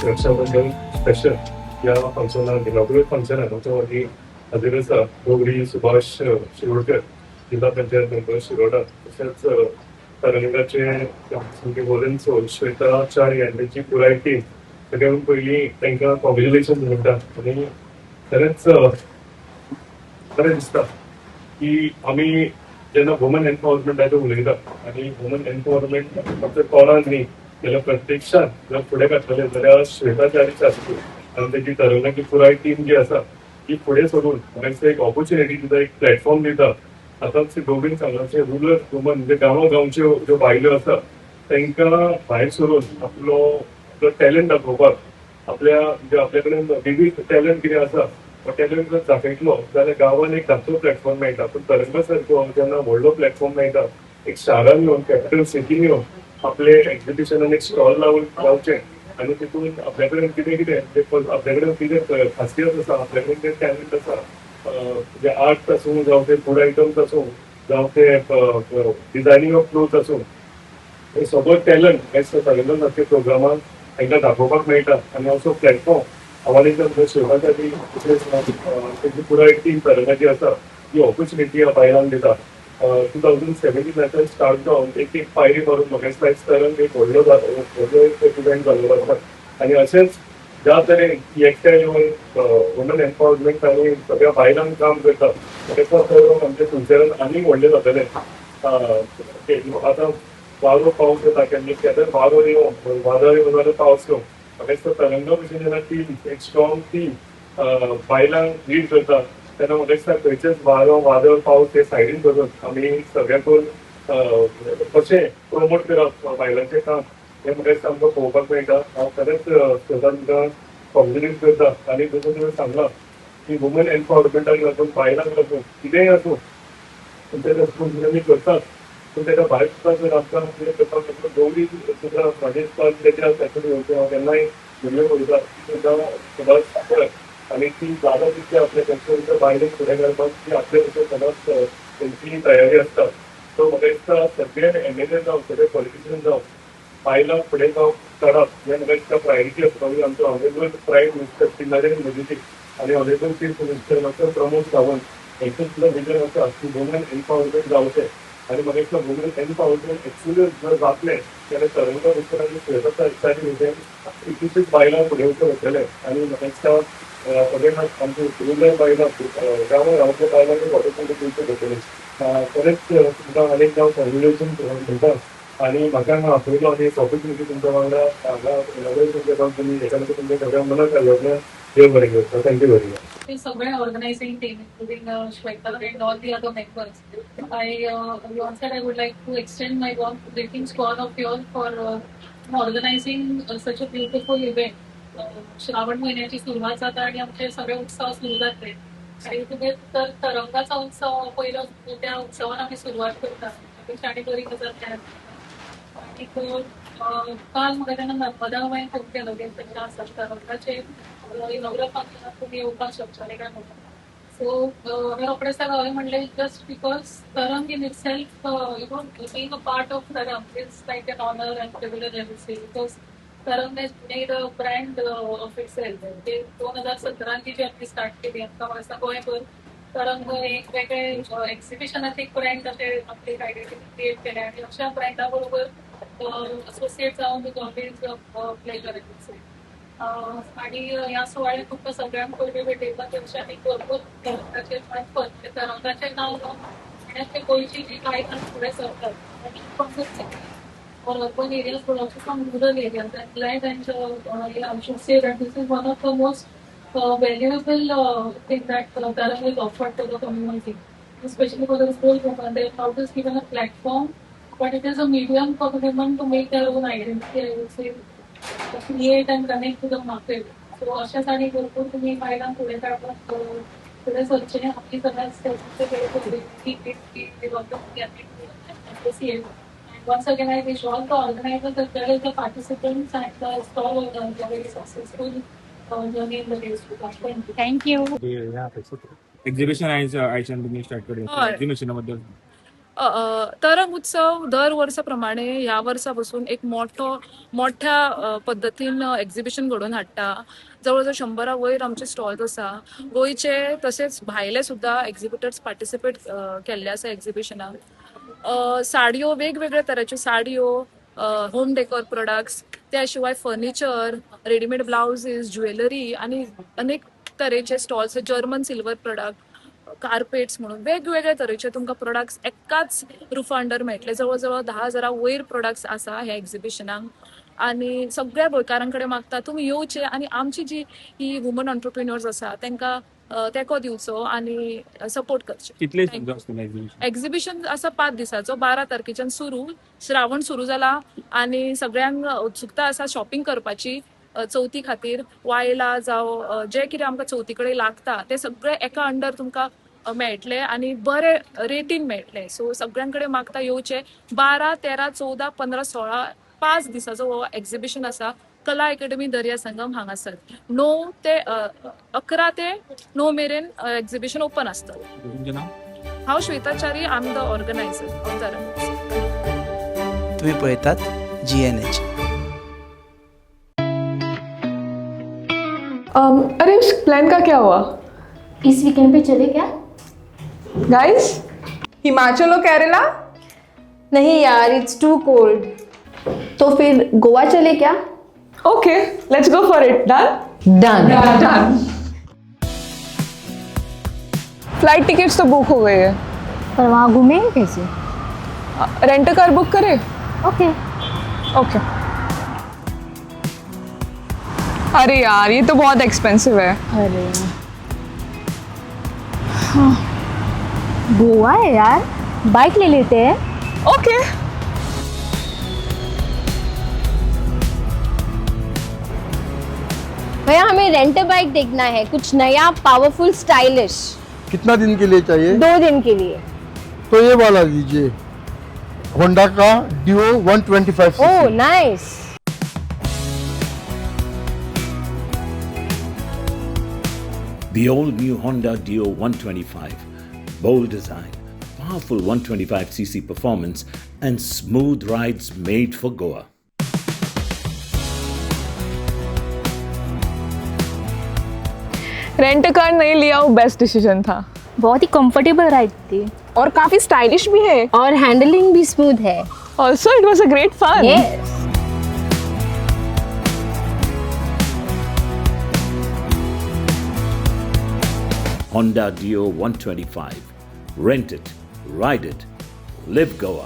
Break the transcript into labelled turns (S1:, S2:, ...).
S1: Rakshabandhan special या फंक्शनाक inaugurate function आमच्या वरती हाजीर आसा डोगरी सुभाष शिरोडकर जिल्हा पंचायत मेंबर शिरोडा तशेंच तरंगाचे वॉलन सोल श्वेता चारी आणि त्यांची पुराय टीम सगळ्यांत पयलीं तांकां कॉंग्रॅच्युलेशन म्हणटा आनी खरेंच बरें दिसता की आमी जेन्ना वुमन एम्पावरमेंटाचेर उलयता आनी वुमन एम्पावरमेंट फक्त तोंडान न्ही जाल्यार प्रत्यक्षात जर फुडें घातलेले जाल्यार श्वेताचारी शास्त्री आनी तेजी तरंगाची पुराय टीम जी आसा ती फुडें सरून मागीर एक ऑपॉर्च्युनिटी दिता एक प्लॅटफॉर्म दिता आतांच दोगूय सांगलाचे रुरल वुमन म्हणजे गांवागांवच्यो ज्यो बायल्यो आसा तांकां भायर सरून आपलो टॅलंट दाखोवपाक आपल्या कडेन विविध टॅलंट कितें आसा टॅलंट जर दाखयतलो जाल्यार गांवांत एक धाकटो प्लॅटफॉर्म मेळटा पूण तरंगा सारको जेन्ना व्हडलो प्लॅटफॉर्म मेळटा एक शारान येवन कॅपिटल सिटीन येवन आपले एक्झिबिशनान एक स्टॉल लावचे आणि तितून आपल्या कडेन कितें कितें आपल्या कडेन कितें खासियत आसा आपल्या कडेन कितें टॅलंट आसा म्हणजे आर्ट आसूं जावं ते फूड आयटम्स आसूं जावं ते डिझायनींग ऑफ क्लोथ आसूं हे सगळो टॅलंट एज तरंगा सारके प्रोग्रामाक तांकां दाखोवपाक मेळटा आनी असो प्लॅटफॉर्म आव्हानेकर शिवरासाठी त्याची पुराय टीम तरंगाची आसा ही ऑपॉर्च्युनिटी ह्या बायलांक दिता 2017 स्टार्ट जावन एक पायरी मारून म्हाका दिसता तरंग एक व्हडलो इव्हेंट जाल्लो आसा आनी अशेंच ज्या तरेन ही एकठांय येवन वुमन एम्पावरमेंट आनी सगळ्या बायलांक काम करता तेका तर आमचे फ्युचरान आनीक व्हडले जातले आतां वारो पावस येता केन्ना वारो येवं वादळ येवं जाल्यार पावस येवं म्हाका दिसता तरंगा भशेन जेन्ना टीम एक स्ट्रॉंग टीम बायलांक लीड करता तेन्ना म्हाका दिसता खंयचेच वारो वादळ पावस हे सायडीन करून आमी सगळ्यांकून कशें प्रमोट करप बायलांचें काम हें म्हाका दिसता आमकां पळोवपाक मेळटा हांव खरेंच तुमकां कॉम्प्लिमेंट करता आनी जसो तुवें सांगलां की वुमन एम्पावरमेंटाक लागून बायलांक लागून कितेंय आसूं तुमचे रेस्पॉन्सिबिलिटी करतात पूण ताका भायर सुद्दां जर आमकां कितें करपाक शकता डोगरी सुद्दां म्हाजे दिसता तेच्या फॅक्टरी वयता हांव केन्नाय व्हिडिओ पळयता ती सुद्दां सदांच आणि ती जागा तितकी आपल्या कल्चरच्या भायलेच फुडें घालपाक ती आपले तशें सदांच तेंची तयारी आसता सो म्हाका दिसता सगळे एमएलए जावं सगळे पॉलिटिशियन जावं बायलांक फुडें काडप हें म्हाका दिसता प्रायोरिटी आसपाक आमचो honourable prime minister Shri Narendra Modiji आनी honourable chief minister doctor Pramod Sawant हेंचें सुद्दां विजन आसा की वुमन एम्पावरमेंट जावचें आनी म्हाका दिसता वुमन एम्पावरमेंट एक्चुअली जर जातलें जाल्यार तरंगा विस्ताराची सुरता दिसताली म्हणजे कितलीशीच बायलां फुडें वचतले आनी म्हाका दिसता सगळ्यांक आमची रुरल बायलां गांवां गांवच्या बायलांक ऑपॉर्च्युनिटी दिवचे पडटली खरेंच तुमकां आनी एक हांव कॉंग्रेच्युलेशन म्हणटा आनी म्हाका आपयलो आनी एक ऑपॉर्च्युनिटी तुमच्या वांगडा हांगा इनॉग्रेशन करपाक तुमी हेका लागून तुमच्या सगळ्या मनाक घालून देव बरें करता thank you very much
S2: The Sabre organizing team, including Shweta and all the other members. Once that I would like to extend my warm greetings to all of you all for organizing such a beautiful event. Shravan महिन्याची सुरुवात जाता आणि आमचे सगळे उत्सव सुरू जातले आणि तुम्ही तर तरंगाचा उत्सव पहिला त्या उत्सवान आम्ही सुरुवात करता आणि बरी गजाल आणि काल म्हाका तेन्ना नर्मदा हांवें फोन केलो की तेन्ना आसा तरंगाचे इनॉग्रल फंक्शनाक तुम्ही येवपाक शकतले काय म्हणून सो हांवें रोखडेंच ताका हांवें म्हणलें just because Tarang in itself being a part of Tarang it's like an honour and privilege I would say because Tarang has made a brand of itself ते 2017 ती जी आमी स्टार्ट केली आमकां म्हाका दिसता गोंयभर तरंग एक वेगळे एक्झिबिशनाचे एक ब्रँड अशें आपली आयडेंटिटी क्रिएट केल्या आनी अशा ब्रँडा बरोबर असोसिएट जावन is always pleasure I would से आणि ह्या सुवाळ्यात तुमकां सगळ्यांक पयलीं भेटयता तेंच्या एक भरपूर तरंगाचें मार्फत ते तरंगाचें नांव घेवन ते गोंयची जी बायलां फुडें सरतात आनी फक्त or urban areas but also from rural areas. I'm glad and I should say that this is one of the most valuable thing that Tarang has offered to the community, especially for the school women. They have not just given a platform, but it is a medium for women to make their own identity, I would say, create and connect to the market. So अशासाठी भरपूर तुम्ही बायलांक फुडें काडपाक फुडें सरचें आमी सगळ्यात associate. Once again, I wish all the organizers as well as the participants and the stall owners a very successful journey in the days to come. Thank you.
S3: Exhibition आयच्यान तुमी स्टार्ट केली एक्झिबिशना बद्दल तरंग उत्सव दर वर्साप्रमाणे ह्या वर्सापासून एक मोठ्या पद्धतीन एक्झिबिशन घडोवन हाडटा. जवळजवळ 100 वयर आमचे स्टॉल्स आसा. गोंयचे तसेच भायले सुद्धा एक्झिबिटर्स पार्टिसिपेट केल्ले आसा एक्झिबिशनाक. साडयो, वेगवेगळ्या तराच्यो साडयो, होम डेकोर प्रोडक्ट्स, त्या शिवाय फर्निचर, रेडीमेड ब्लाउजीस, ज्वेलरी आणि अनेक तरेचे stalls, German silver product, carpets म्हणून वेगवेगळे तरेचे तुमकां प्रोडक्ट्स एकाच रुफा अंडर मेळटले. जवळजवळ 10,000 वयर प्रोडक्ट्स आसा ह्या एक्झिबिशनाक. आणि सगळ्या गोंयकारां कडेन मागता तुमी येवचे आणि आमची जी ही वुमन एंटरप्रिन्युअर्स आसा तांकां तेंको दिवचो आणि सपोर्ट करचे.
S4: कितले सुद्दां आसतलें एक्झिबिशन?
S3: एक्झिबिशन आसा 5 दिसाचो. 12 तारखेच्यान सुरू. श्रावण सुरू जाला आणि सगळ्यांक उत्सुकता आसा शॉपिंग करपाची. चवथी खातीर वायला जावं जे कितें आमकां चवथी कडेन लागता ते सगळे एका अंडर तुमकां मेळटले आणि बरे रेटीन मेळटले. सो सगळ्यां कडेन मागता येवचे. 12, 13, 14, 15, 16 5 दिसाचो हो एक्झिबिशन आसा कला अकॅडमी दर्या संगम हांगासर. 9 ते 11 ते 9 मेरेन एक्झिबिशन ओपन आसता.
S4: तुमचें नांव?
S3: हांव Shwetachari, I am the organiser of Tarang.
S5: तुम्ही पळयतात GNH.
S6: अरे उस प्लान का क्या हुआ
S7: इस वीकेंड पे चले क्या?
S6: गाइस? हिमाचल और केरला?
S7: नहीं यार, इट्स टू कोल्ड. तो फिर गोवा चले क्या?
S6: Okay, let's go for it. Done
S7: done.
S6: Done. Flight tickets तो बुक हो गई है.
S7: पर वहाँ घूमेंगे कैसे?
S6: रेंट कार बुक करें?
S7: ओके.
S6: ओके. अरे यार, ये तो बहुत एक्सपेंसिव है.
S7: अरे हाँ. गोवा है यार, बाइक ले लेते हैं.
S6: ओके.
S7: भैया हमें रेंट बाइक देखना है, कुछ नया पावरफुल स्टाइलिश.
S8: कितना दिन के लिए चाहिए?
S7: 2 दिन के लिए.
S8: तो ये वाला लीजिए, होंडा का Dio 125
S7: oh
S8: CC.
S7: Nice.
S9: The all-new Honda Dio 125. Bold design, powerful 125cc performance, and smooth rides made for Goa.
S6: Rent car नहीं लिया वो बेस्ट डिसीजन था.
S7: बहुत ही कंफर्टेबल राइड थी
S6: और काफी स्टाइलिश भी है.
S7: और हैंडलिंग भी स्मूथ है.
S6: Also it was a great fun.
S7: Yes.
S9: Honda Dio 125. Rent it, ride it, live Goa.